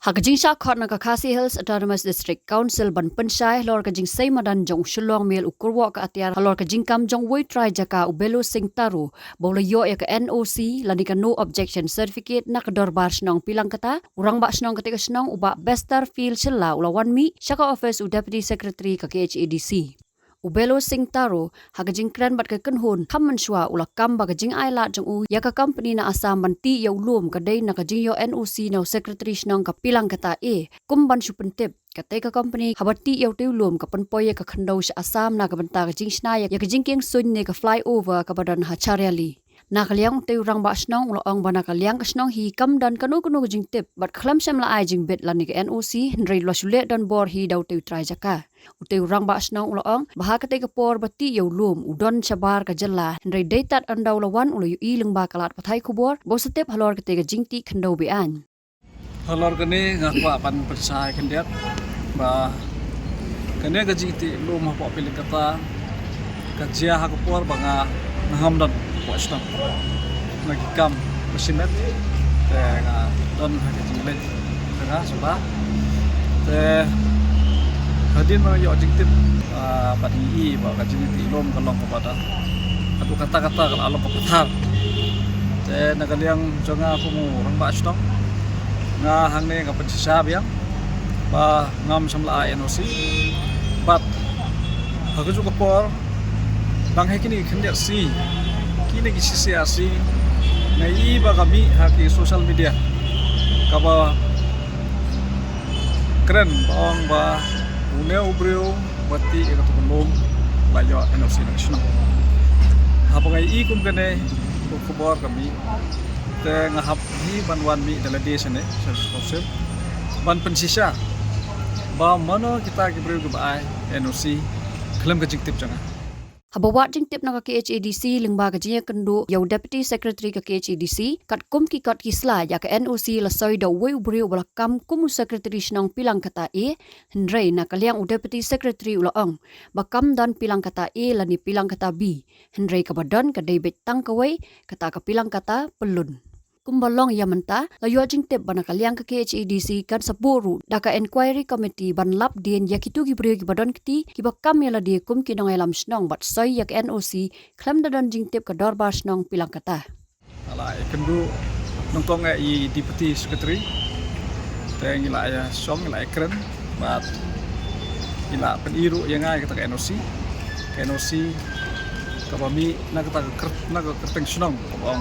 Hakajing sha khot na ka Khasi Hills Autonomous District Council ban panchai lor kajing sei madan jong shulong mel ukurwa ka atyar halor kajing kam jong woi try jaka ubelo sing taru bola yo ya ka NOC lani ka no objection certificate na ka dorbar snong pilang kata urang ba snong ketika snong uba bestar fil chilla ulawan mi shaka office u deputy secretary ka KHADC Ubelo sing taro hagajing kran bat ka kanhon kamman shwa ula kam bagajing aila jong u ya ka company na asam banti ya ulum kadai na kajing yo NOC na secretary snong ka pilang kata kumban supentip katai ka company habati ya te ulum ka panpoy ka khandau sa asam na ka banta kajing snaya ya kajing keng sun ne ka flyover ka badan hachariali nakaliang te urang ba snong ulo ang bana kaliang snong hi kam dan kanu kajing tip bat khlam sam la ai jing bet lani ka NOC hendrei lo sule dan bor hi dau te try jaka Ute urang ba asnang uloong bahaka te kapor bati yaw lum udon sabar ka jalla hendrai daytat andaw lawan ulo yu ilang ba kalat patay kubor bo setep halor ka te ka jingti kandaw bean halor kani ngakwa pan persay kandiat ba kani ka jingti lum po pilih kata kajia ha kapor ba nga nahamdan po asnang nagikam masimet te nga don ha jinglet nga suba te Hadin mga yo jingtip pati ba kajing ti lom kalong kepada atu kata-kata kalau along kepatar te nagaliang jonga kumu rang ba stong nga hangne nga pensisa biang ba ngam samla NOC bat hagu juga por bang hekini kendia si kini gi si ngai ba kami haki social media kaba keren bang ba Uneu brio bati eka tu belum layo NOC nasional. Apa ngai ikum kene kubor kami te ngahap hi banwan mi dalade sene sel ban pensisa ba mano kita ki brio ke bai NOC kelam ke tip janga. Habawat jingtip na ka KHADC lingba ka jinya kendo yaw deputy secretary ka KHADC kat kum ki kat kisla ya ka NOC la soy da wei ubri ubala kam kum secretary snong pilang kata hendrei na kaliang u deputy secretary ulaong bakam dan pilang kata la ni pilang kata B hendrei ka badan ka debet tang kawai kata ka pilang kata pelun kumbalong ya menta la yo jingtip bana kaliang ka KHADC kan saburu da ka inquiry committee ban lap dien yakitu gi brio gi badan kiti ki bakam ya la di kum ki nong elam snong bat soy yak NOC klam da dan jingtip ka dorbar snong pilang kata ala kendu nongtong i deputy secretary teng ila ya song ila kren bat ila peniru yang ngai kata NOC kabami na kata kerteng snong kabong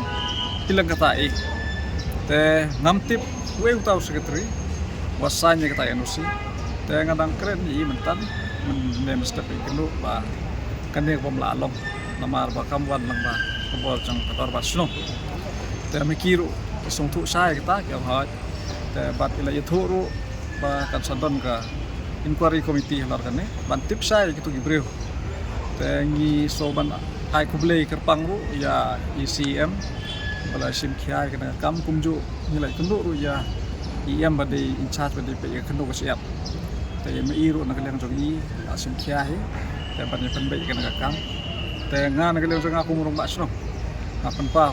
pilang kata te ngamtip we utau secretary wasanya kata NOC te ngadang keren i mentan men step kenu ba kane pom lalong namar ba kamwan lang ba kabor jang kator ba sno te mikiru isong tu sai kita kyam ha te bat ila ythuru ba kan sadon ka inquiry committee lar kane ban tip sai kitu gibreu te ngi so ban ai kublei kerpang ru ya ECM bala sim khia kana kam kumju nilai kendu ru ya IM bade in charge bade pe kendu ko siap te me iru na kaliang jogi sim khia he te ban pen be kana kam te nga na kaliang jogi aku murung basno apan pa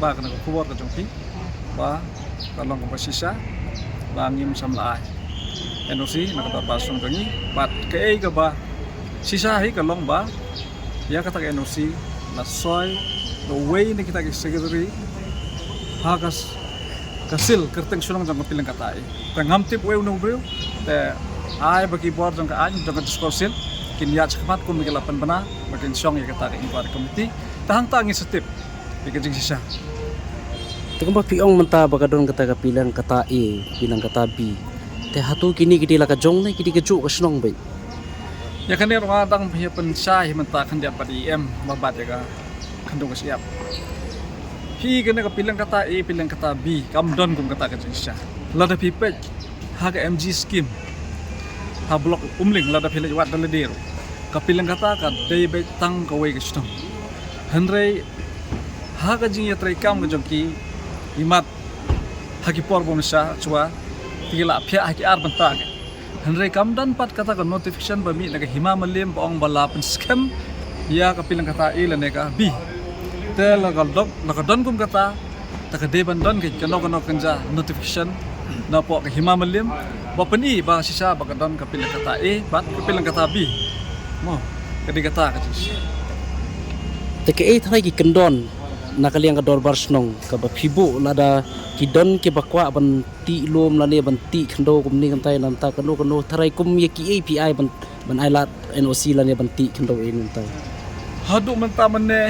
ba kana ko kuwar ka jongpi ba kalong ko sisa bangim samla NOC na ka basong jogi bat ke ga ba sisa he kalong ba ya kata NOC na soy the way ni kita secretary hagas kasil kerteng sunang jang pilang kata tengam tip we unung brio te ai bagi bor jang ka an jang diskursil kin ya cepat kum mikelapan bana makin song ya kata inquiry committee tahang tangi setip bikin sisa tekamba piong menta bakadon kata ka pilang kata pilang kata B te hatu kini kiti la ka jong ne kiti ka ju ka sunong bai ya kan dia ngadang pihak pensai menta kan dia padi IM babat ya ka kandung siap hi kena pilang kata B kamdon kum kata kajisha lada pipet ha ka MG scheme ha blok umling lada pilih wat daladir kapilang kata ka dei be tang ka wei kastong hendrei ha ka jing ya trai kam ka jongki imat ha ki por bomsa chua tigila phya ha ki ar banta hendrei kamdan pat kata ka notification ba mi naga himamalim bong bala pen scam ya kapilang kata la neka B te lagal dok nakadon kum kata taka deban don ke kano kanja notification na po ka himamalim ba pani ba sisa ba kadon kapilang kata A bat kapilang kata B mo kadi kata ka Teke tharai ki kendon nakaliang ka dorbar snong ka ba phibu lada ki don ke bakwa ban ti lom la ne ban ti khndo kum ni kantai nan ta kanu tharai kum ye ki API ban ailat NOC la ne ban ti khndo in tai hadu mentaman ne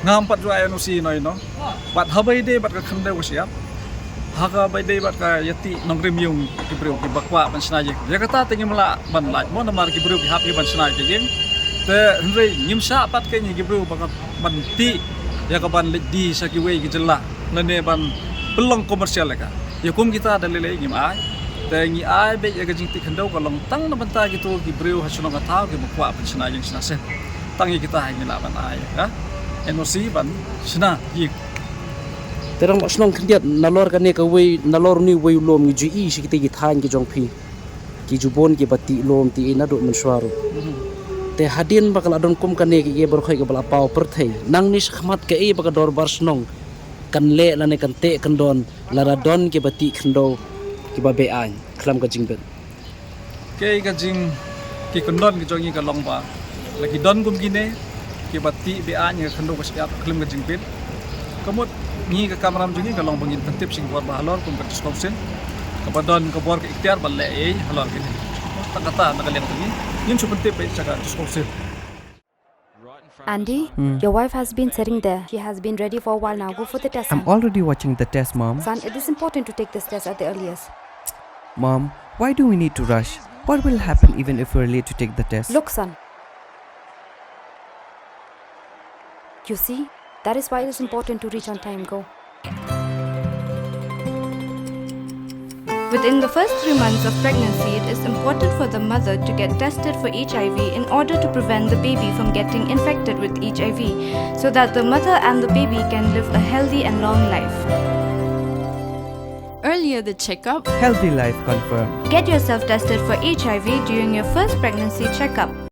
ngampat jua NOC noi no bat habai de bat ka khande ko siap haga bai de bat ka yati nong remium ki bro ki bakwa ban snaje ya kata tengi mala ban laj mo namar ki bro ki hap ban snaje jing te hendrei nyimsa pat ke ni ki bro ban ti ya ka ban di sa ki wei ki jela nane ban pelong komersial ka ya kum kita dalile ngim ai te ngi ai be ya ka jing ti khando ka long tang na banta gitu ki bro hasuno ka tau ki bakwa ban snaje jing snase tangi kita ngi la ban ai ka NOC ban sna yi terang snong khndiat nalor ka ne ka wei nalor ni wei lom ngi ji si ki than ki jong phi ki jubon ki bati lom ti ina do man swaru te hadin bakal adon kum kan ne ki ber khoi ka bala pau perthei nang ni khmat ke e baka dor bar snong kan le la ne kan te kan don lara don ki bati khndo ki ba be an khlam ka jingbet ke ka jing ki kondon ki jongi ka long ba lagi don gum gine ki bati be an ni khndo ka siap khlam ka jingbet kamut ni ka kamram jungi ka long bangin tip sing bor ba halor kum ka discount ka badon ka bor ka ikhtiar ba le e halor ki takata nakaleng tagi yun super tip ba sa ka discount Andy, your wife has been sitting there. She has been ready for a while now. Go for the test. I'm son. already watching the test, Mom. Son, it is important to take this test at the earliest. Mom, why do we need to rush? What will happen even if we're late to take the test? Look, son. You see, that is why it is important to reach on time. Go. Within the first 3 months of pregnancy, it is important for the mother to get tested for HIV in order to prevent the baby from getting infected with HIV, so that the mother and the baby can live a healthy and long life. Earlier the checkup, Healthy life confirmed. Get yourself tested for HIV during your first pregnancy checkup.